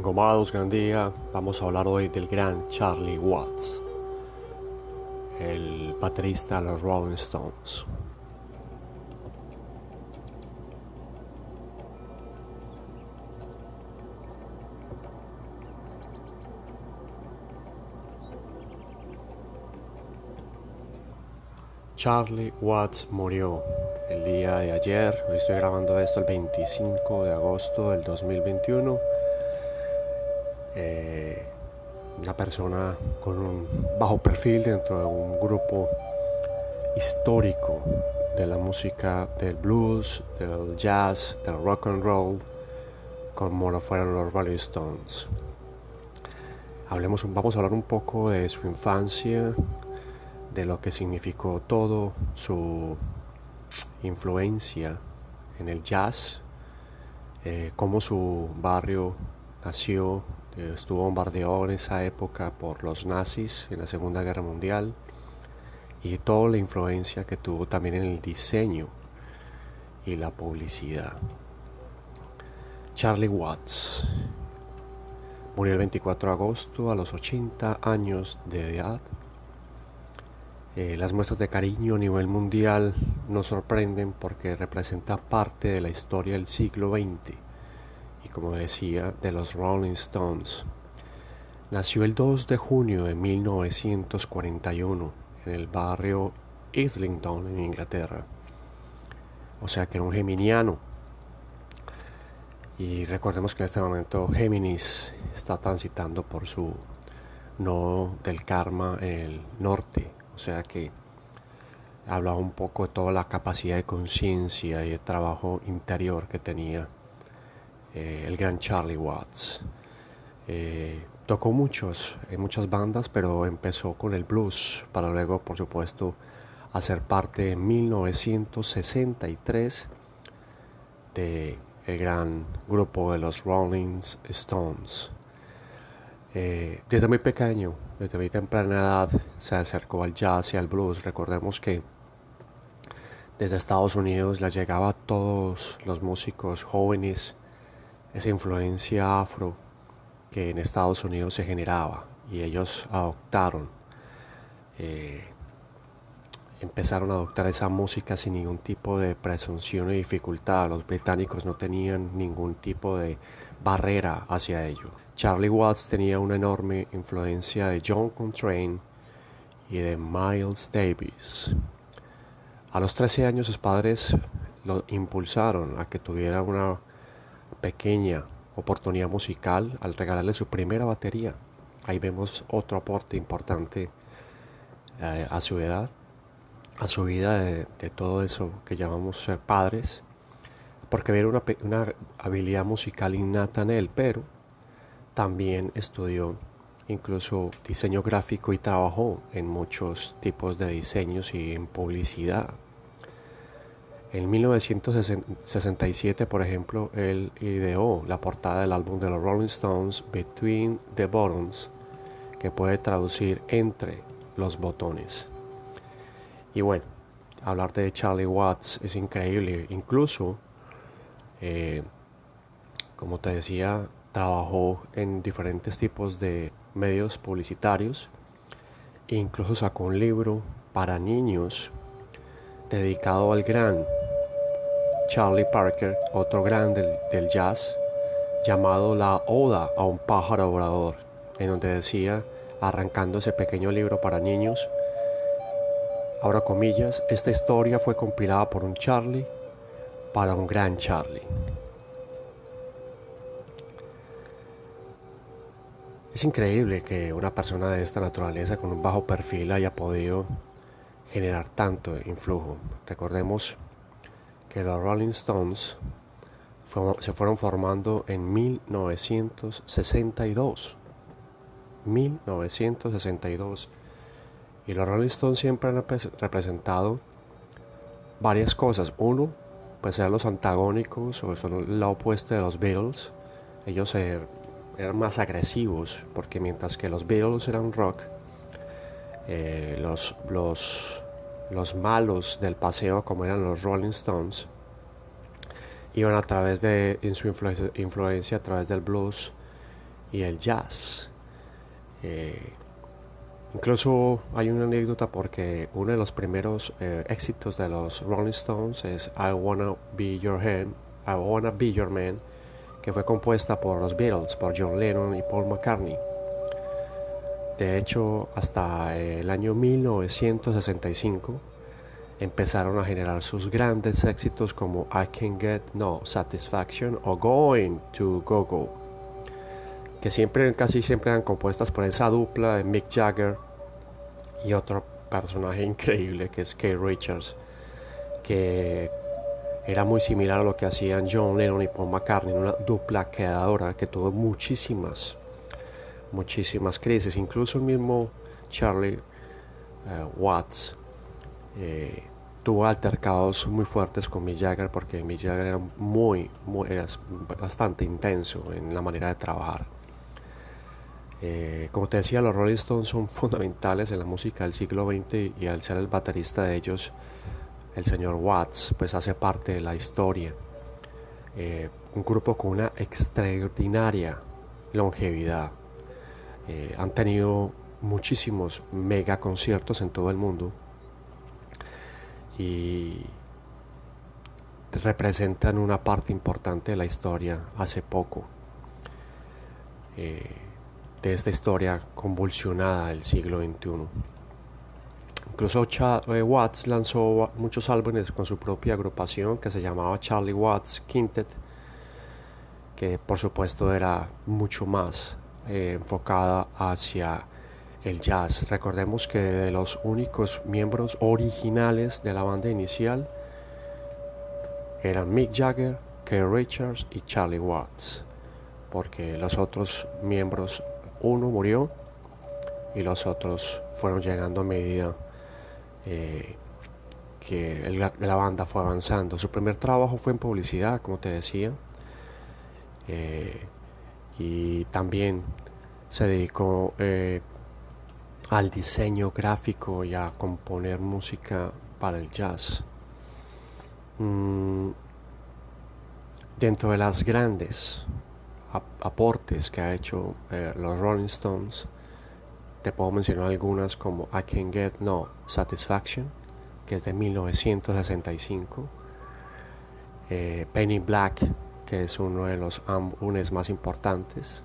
Engomados, gran día. Vamos a hablar hoy del gran Charlie Watts, el baterista de los Rolling Stones. Charlie Watts murió el día de ayer. Hoy estoy grabando esto el 25 de agosto del 2021. Una persona con un bajo perfil dentro de un grupo histórico de la música del blues, del jazz, del rock and roll, como lo fueron los Rolling Stones. Vamos a hablar un poco de su infancia, de lo que significó todo, su influencia en el jazz, cómo su barrio nació, estuvo bombardeado en esa época por los nazis en la Segunda Guerra Mundial, y toda la influencia que tuvo también en el diseño y la publicidad. Charlie Watts murió el 24 de agosto a los 80 años de edad. Las muestras de cariño a nivel mundial nos sorprenden porque representa parte de la historia del siglo XX y, como decía, de los Rolling Stones. Nació el 2 de junio de 1941 en el barrio Islington, en Inglaterra. O sea que era un geminiano. Y recordemos que en este momento Géminis está transitando por su nodo del karma en el norte. O sea que habla un poco de toda la capacidad de conciencia y de trabajo interior que tenía el gran Charlie Watts. Tocó en muchas bandas, pero empezó con el blues para luego, por supuesto, hacer parte en 1963 de el gran grupo de los Rolling Stones. Desde muy pequeño, desde muy temprana edad, se acercó al jazz y al blues. Recordemos que desde Estados Unidos le llegaba a todos los músicos jóvenes esa influencia afro que en Estados Unidos se generaba, y ellos empezaron a adoptar esa música sin ningún tipo de presunción y dificultad. Los británicos no tenían ningún tipo de barrera hacia ello. Charlie Watts tenía una enorme influencia de John Coltrane y de Miles Davis. A los 13 años sus padres lo impulsaron a que tuviera una pequeña oportunidad musical al regalarle su primera batería. Ahí vemos otro aporte importante a su edad, a su vida, de todo eso que llamamos ser padres, porque había una habilidad musical innata en él, pero también estudió incluso diseño gráfico y trabajó en muchos tipos de diseños y en publicidad. En 1967, por ejemplo, él ideó la portada del álbum de los Rolling Stones, Between the Buttons, que puede traducir entre los botones. Y bueno, hablar de Charlie Watts es increíble. Incluso, como te decía, trabajó en diferentes tipos de medios publicitarios e incluso sacó un libro para niños dedicado al gran Charlie Parker, otro gran del jazz, llamado La Oda a un pájaro volador, en donde decía, arrancando ese pequeño libro para niños, abro comillas, esta historia fue compilada por un Charlie para un gran Charlie. Es increíble que una persona de esta naturaleza con un bajo perfil haya podido generar tanto influjo. Recordemos que los Rolling Stones se fueron formando en 1962. Y los Rolling Stones siempre han representado varias cosas. Uno, pues eran los antagónicos, o son la opuesta de los Beatles. Ellos eran más agresivos, porque mientras que los Beatles eran rock, los malos del paseo, como eran los Rolling Stones, iban en su influencia a través del blues y el jazz. Eh, Incluso hay una anécdota porque uno de los primeros éxitos de los Rolling Stones es I Wanna Be Your Man, que fue compuesta por los Beatles, por John Lennon y Paul McCartney. De hecho, hasta el año 1965 empezaron a generar sus grandes éxitos como I Can't Get No Satisfaction o Going to Go Go, que casi siempre eran compuestas por esa dupla de Mick Jagger y otro personaje increíble que es Keith Richards, que era muy similar a lo que hacían John Lennon y Paul McCartney, una dupla quedadora que tuvo muchísimas crisis. Incluso el mismo Charlie Watts tuvo altercados muy fuertes con Mick Jagger porque Mick Jagger era era bastante intenso en la manera de trabajar. Como te decía, los Rolling Stones son fundamentales en la música del siglo XX y al ser el baterista de ellos, el señor Watts, pues hace parte de la historia. Un grupo con una extraordinaria longevidad. Han tenido muchísimos mega conciertos en todo el mundo y representan una parte importante de la historia hace poco. De esta historia convulsionada del siglo XXI. Incluso Watts lanzó muchos álbumes con su propia agrupación que se llamaba Charlie Watts Quintet, que por supuesto era mucho más enfocada hacia el jazz. Recordemos que de los únicos miembros originales de la banda inicial eran Mick Jagger, Keith Richards y Charlie Watts, porque los otros miembros, uno murió y los otros fueron llegando a medida que la banda fue avanzando. Su primer trabajo fue en publicidad, como te decía, y también se dedicó al diseño gráfico y a componer música para el jazz. Dentro de las grandes aportes que ha hecho los Rolling Stones, te puedo mencionar algunas como I Can't Get No Satisfaction, que es de 1965, Penny Black, que es uno de los álbumes más importantes,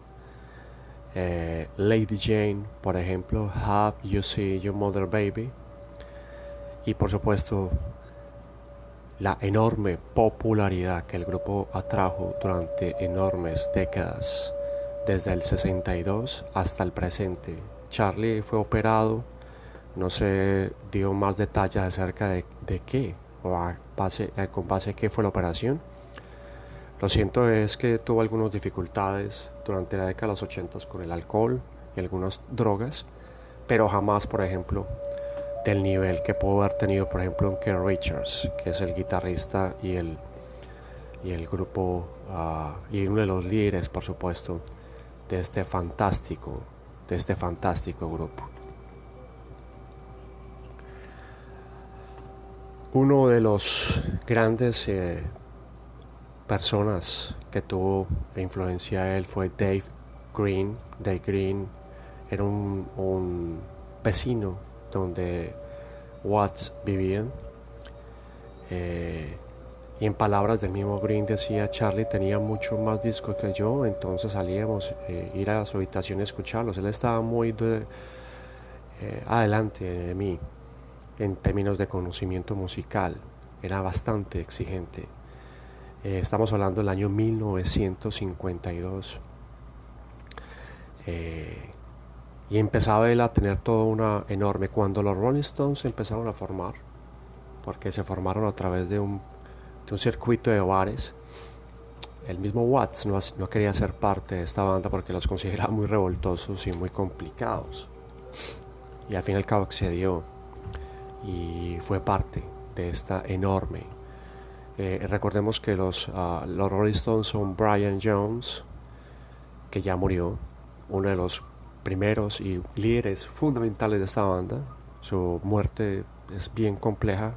Lady Jane, por ejemplo, Have You Seen Your Mother Baby, y por supuesto la enorme popularidad que el grupo atrajo durante enormes décadas, desde el 62 hasta el presente. Charlie fue operado, no se dio más detalles acerca de qué o con base a qué fue la operación. Lo cierto es que tuvo algunas dificultades durante la década de los 80 con el alcohol y algunas drogas, pero jamás, por ejemplo, del nivel que pudo haber tenido, por ejemplo, en Keith Richards, que es el guitarrista y el grupo y uno de los líderes, por supuesto, de este fantástico grupo. Uno de los grandes personas que tuvo influencia a él fue Dave Green. Dave Green era un vecino donde Watts vivían, y en palabras del mismo Green decía: Charlie tenía mucho más discos que yo, entonces salíamos ir a su habitación y escucharlos. Él estaba muy adelante de mí en términos de conocimiento musical, era bastante exigente. Estamos hablando del año 1952, y empezaba él a tener toda una enorme. Cuando los Rolling Stones se empezaron a formar, porque se formaron a través de un circuito de bares, el mismo Watts no quería ser parte de esta banda porque los consideraba muy revoltosos y muy complicados, y al fin y al cabo accedió y fue parte de esta enorme. Recordemos que los Rolling Stones son Brian Jones, que ya murió, uno de los primeros y líderes fundamentales de esta banda. Su muerte es bien compleja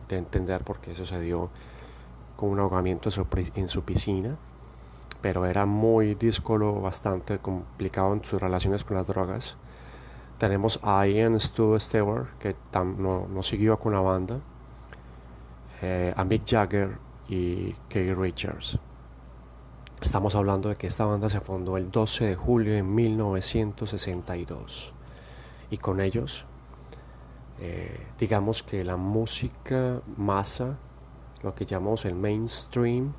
de entender porque sucedió con un ahogamiento en su piscina. pero era muy díscolo, bastante complicado en sus relaciones con las drogas. Tenemos a Ian Stu Stewart, que no siguió con la banda, a Mick Jagger y Keith Richards. Estamos hablando de que esta banda se fundó el 12 de julio de 1962 y con ellos digamos que la música masa, lo que llamamos el mainstream,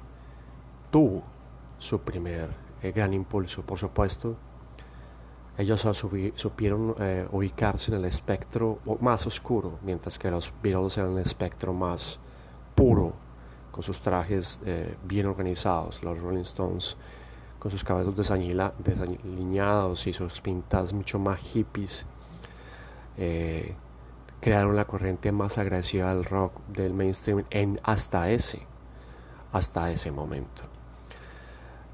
tuvo su primer gran impulso. Por supuesto, ellos supieron ubicarse en el espectro más oscuro, mientras que los Beatles eran el espectro más puro, con sus trajes bien organizados. Los Rolling Stones con sus cabellos desaliñados y sus pintas mucho más hippies, crearon la corriente más agresiva del rock del mainstream hasta ese momento.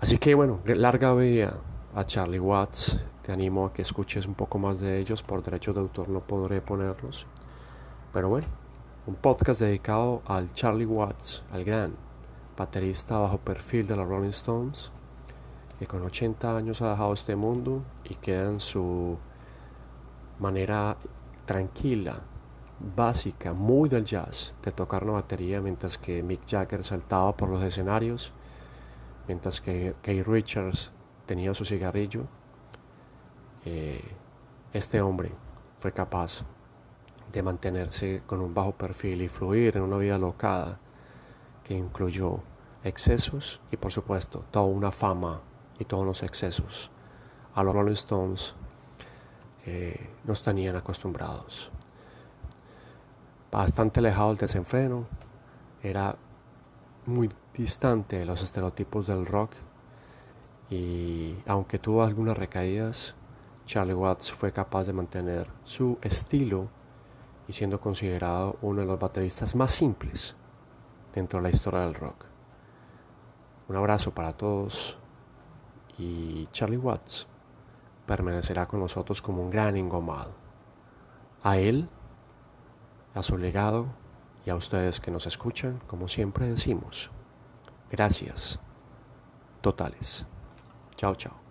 Así que bueno, larga vida a Charlie Watts. Te animo a que escuches un poco más de ellos. Por derechos de autor no podré ponerlos, pero bueno, un podcast dedicado al Charlie Watts, al gran baterista bajo perfil de los Rolling Stones, que con 80 años ha dejado este mundo y queda en su manera tranquila, básica, muy del jazz, de tocar una batería, mientras que Mick Jagger saltaba por los escenarios, mientras que Keith Richards tenía su cigarrillo. Este hombre fue capaz de mantenerse con un bajo perfil y fluir en una vida alocada que incluyó excesos y por supuesto toda una fama y todos los excesos a los Rolling Stones nos tenían acostumbrados. Bastante alejado del desenfreno, era muy distante de los estereotipos del rock, y aunque tuvo algunas recaídas, Charlie Watts fue capaz de mantener su estilo y siendo considerado uno de los bateristas más simples dentro de la historia del rock. Un abrazo para todos, y Charlie Watts permanecerá con nosotros como un gran engomado. A él, a su legado y a ustedes que nos escuchan, como siempre decimos, gracias totales. Chao, chao.